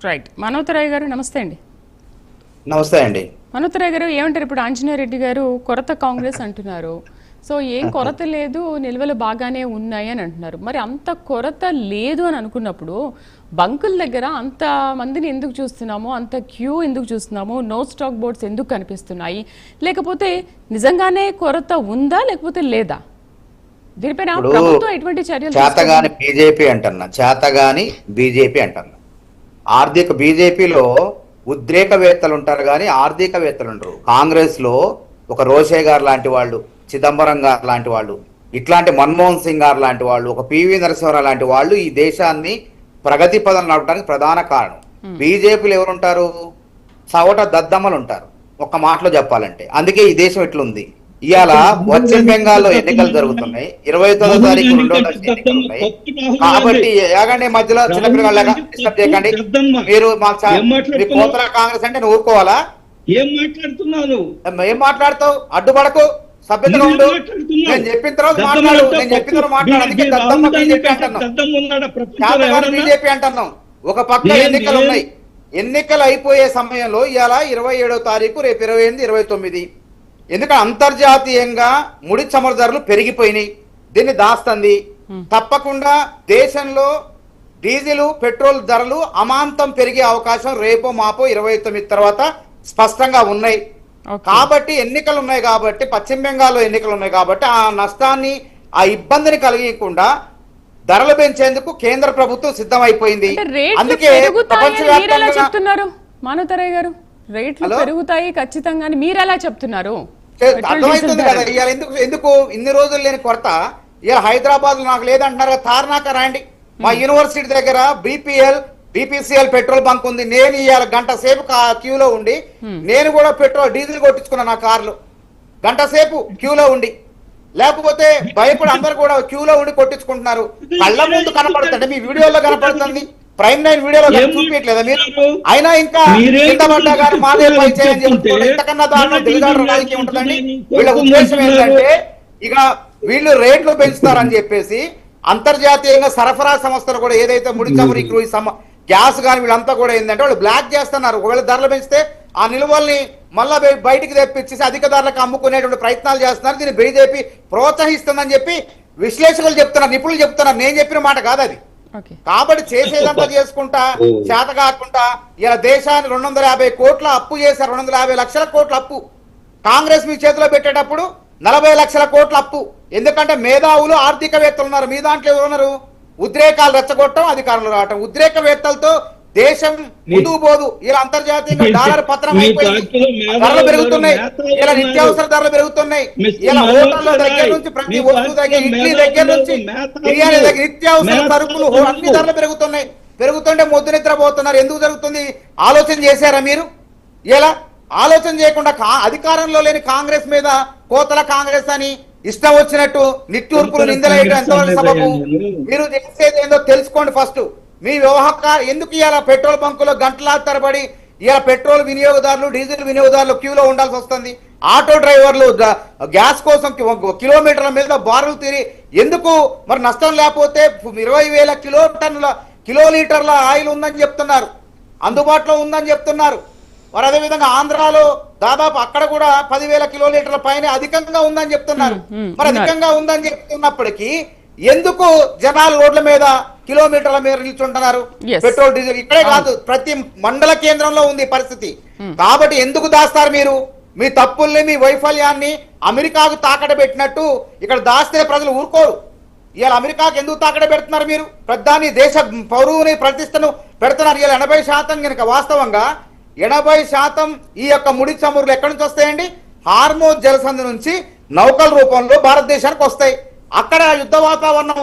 Right. మనోతరాయ్ గారు నమస్తే అండి. నమస్తే అండి. మనోతరాయ్ గారు ఏమంటారు? ఇప్పుడు ఆంజనేయ రెడ్డి గారు కొరత కాంగ్రెస్ అంటున్నారు. సో ఏం కొరత లేదు, నిల్వలు బాగానే ఉన్నాయి అని అంటున్నారు. మరి అంత కొరత లేదు అని అనుకున్నప్పుడు బంకుల దగ్గర అంత మందిని ఎందుకు చూస్తున్నాము, అంత క్యూ ఎందుకు చూస్తున్నాము, నో స్టాక్ బోర్డ్స్ ఎందుకు కనిపిస్తున్నాయి? లేకపోతే నిజంగానే కొరత ఉందా లేకపోతే లేదా? దీనిపైన ప్రభుత్వం ఎటువంటి చర్యలు? చేతగాని బీజేపీ అంటున్నా, చేతగాని బీజేపీ అంటున్నా. ఆర్థిక బీజేపీలో ఉద్రేకవేత్తలు ఉంటారు కానీ ఆర్థికవేత్తలు ఉండరు. కాంగ్రెస్ లో ఒక రోషే గారు లాంటి వాళ్ళు, చిదంబరం గారు లాంటి వాళ్ళు, ఇట్లాంటి మన్మోహన్ సింగ్ గారు లాంటి వాళ్ళు, ఒక పివి నరసింహారావు లాంటి వాళ్ళు ఈ దేశాన్ని ప్రగతి పదం నడపడానికి ప్రధాన కారణం. బీజేపీలో ఎవరుంటారు? సవట దద్దమ్మలు ఉంటారు ఒక్క మాటలో చెప్పాలంటే. అందుకే ఈ దేశం ఇట్లుంది. ఇవాళ పశ్చిమ బెంగాల్లో ఎన్నికలు జరుగుతున్నాయి. 29వ తారీఖు 2వ తారీఖు ఎన్నికలు ఉన్నాయి. కాబట్టి ఏగండి మధ్యలో చిన్నపిల్లగా డిస్టర్బ్ చేయకండి. మీరు మీ కోతల కాంగ్రెస్ అంటే నువ్వు ఊరుకోవాలా? ఏం మాట్లాడుతున్నాను? ఏం మాట్లాడతావు? అడ్డుపడకు, సభ్యతగా ఉండు. నేను చెప్పిన తర్వాత మాట్లాడు, నేను చెప్పిన తర్వాత మాట్లాడు. అందుకే దద్దమ్మ బీజేపీ అంటున్నాం, బీజేపీ అంటున్నాం. ఒక పక్క ఎన్నికలు ఉన్నాయి. ఎన్నికలు అయిపోయే సమయంలో ఇవాళ 27వ తారీఖు, రేపు 28, 29. ఎందుకంటే అంతర్జాతీయంగా ముడి చమురు ధరలు పెరిగిపోయినాయి. దీన్ని దాస్తుంది. తప్పకుండా దేశంలో డీజిల్, పెట్రోల్ ధరలు అమాంతం పెరిగే అవకాశం రేపో మాపో 29 తర్వాత స్పష్టంగా ఉన్నాయి. కాబట్టి ఎన్నికలు ఉన్నాయి కాబట్టి, పశ్చిమ బెంగాల్లో ఎన్నికలు ఉన్నాయి కాబట్టి ఆ నష్టాన్ని, ఆ ఇబ్బందిని కలిగకుండా ధరలు పెంచేందుకు కేంద్ర ప్రభుత్వం సిద్ధమైపోయింది. అందుకే చెప్తున్నారు మనోతరాయ్ గారు, రేట్లు పెరుగుతాయి ఖచ్చితంగా మీరు ఎలా చెప్తున్నారు? అర్థమవుతుంది కదా. ఇవాళ ఎందుకు ఇన్ని రోజులు లేని కొరత ఇవాళ హైదరాబాద్ లో నాకు లేదంటున్నారు. తార్నాక రాండి, మా యూనివర్సిటీ దగ్గర బీపీసీఎల్ పెట్రోల్ బంక్ ఉంది. నేను ఇవాళ గంట సేపు క్యూలో ఉండి నేను కూడా డీజిల్ కొట్టించుకున్నా నా కార్లు. గంట సేపు క్యూలో ఉండి, లేకపోతే భయపడి అందరు కూడా క్యూలో ఉండి కొట్టించుకుంటున్నారు. కళ్ళ ముందు కనపడుతుంది, మీ వీడియోలో కనపడుతుంది. ప్రైమ్ 9 వీడియోలో చూపించట్లేదా మీరు? అయినా ఇంకా కింద పడ్డా కానీ మాదే పై చేయని చెప్తున్నారు. ఇంతకన్నా దారుణం దిగజారు రాజకీయం ఉంటుందండి. వీళ్ళ ఉద్దేశం ఏంటంటే ఇక వీళ్ళు రేట్లు పెంచుతారని చెప్పేసి అంతర్జాతీయంగా సరఫరా సంస్థలు కూడా ఏదైతే ముడి చమురు గ్యాస్ కానీ వీళ్ళంతా కూడా ఏంటంటే వాళ్ళు బ్లాక్ చేస్తున్నారు. ఒకవేళ ధరలు పెంచితే ఆ నిల్వల్ని మళ్ళా బయటికి తెప్పించేసి అధిక ధరలకు అమ్ముకునేటువంటి ప్రయత్నాలు చేస్తున్నారు. దీన్ని బీజేపీ ప్రోత్సహిస్తుందని చెప్పి విశ్లేషకులు చెప్తున్నారు, నిపుణులు చెప్తున్నారు. నేను చెప్పిన మాట కాదు అది. కాబట్టి చేసేదంతా చేసుకుంటా చేత కాకుండా ఇలా దేశాన్ని 250 కోట్ల అప్పు చేశారు. 250 లక్షల కోట్ల అప్పు కాంగ్రెస్ మీ చేతిలో పెట్టేటప్పుడు 40 లక్షల కోట్ల అప్పు. ఎందుకంటే మేధావులు, ఆర్థికవేత్తలు ఉన్నారు. మీ దాంట్లో ఎవరు ఉన్నారు? ఉద్రేకాలు రెచ్చగొట్టడం, అధికారంలో రావటం. ఉద్రేకవేత్తలతో దేశం ముందుకు పోదు. ఇలా అంతర్జాతీయంగా డాలర్ పత్రం అయిపోయింది. ధరలు పెరుగుతున్నాయి. ఇలా నిత్యావసర ధరలు పెరుగుతున్నాయి. ఇలా హోటళ్ల దగ్గర నుంచి ప్రతి వస్తువు దగ్గర, ఇడ్లీ దగ్గర నుంచి బిర్యానీ దగ్గర నిత్యావసర సరుకులు అన్ని ధరలు పెరుగుతున్నాయి. పెరుగుతుంటే మొద్దు నిద్రపోతున్నారు. ఎందుకు జరుగుతుంది? ఆలోచన చేశారా మీరు? ఇలా ఆలోచన చేయకుండా అధికారంలో లేని కాంగ్రెస్ మీద కోతల కాంగ్రెస్ అని ఇష్టం వచ్చినట్టు నిట్టూర్పులు నిందలేయడం ఎంతవరకు సబబు? మీరు చేసేది ఏందో తెలుసుకోండి ఫస్ట్. మీ వ్యవహారం ఎందుకు ఇవాళ పెట్రోల్ బంకులో గంటల తరబడి ఇవాళ పెట్రోల్ వినియోగదారులు, డీజిల్ వినియోగదారులు క్యూలో ఉండాల్సి వస్తుంది. ఆటో డ్రైవర్లు గ్యాస్ కోసం కిలోమీటర్ల మీద బారులు తీరి ఎందుకు? మరి నష్టం లేకపోతే 20,000 కిలోలీటర్ల ఆయిల్ ఉందని చెప్తున్నారు, అందుబాటులో ఉందని చెప్తున్నారు. మరి అదేవిధంగా ఆంధ్రాలో దాదాపు అక్కడ కూడా 10,000 కిలోలీటర్ల పైన అధికంగా ఉందని చెప్తున్నారు. మరి అధికంగా ఉందని చెప్తున్నప్పటికీ ఎందుకు జనాలు రోడ్ల మీద కిలోమీటర్ల మీద నిల్చుంటున్నారు? పెట్రోల్, డీజిల్ ఇక్కడే కాదు, ప్రతి మండల కేంద్రంలో ఉంది పరిస్థితి. కాబట్టి ఎందుకు దాస్తారు మీరు? మీ తప్పుల్ని, మీ వైఫల్యాన్ని అమెరికాకు తాకట పెట్టినట్టు ఇక్కడ దాస్తే ప్రజలు ఊరుకోరు. ఇవాళ అమెరికాకు ఎందుకు తాకట పెడుతున్నారు మీరు? ప్రధాని దేశ పౌరుని ప్రతిష్టను పెడుతున్నారు. ఇవాళ 80% కనుక వాస్తవంగా 80% ఈ యొక్క ముడి చమురులు ఎక్కడి నుంచి వస్తాయండి? హార్మోజ్ జలసంధి నుంచి నౌకల రూపంలో భారతదేశానికి వస్తాయి. అక్కడ యుద్ధ వాతావరణం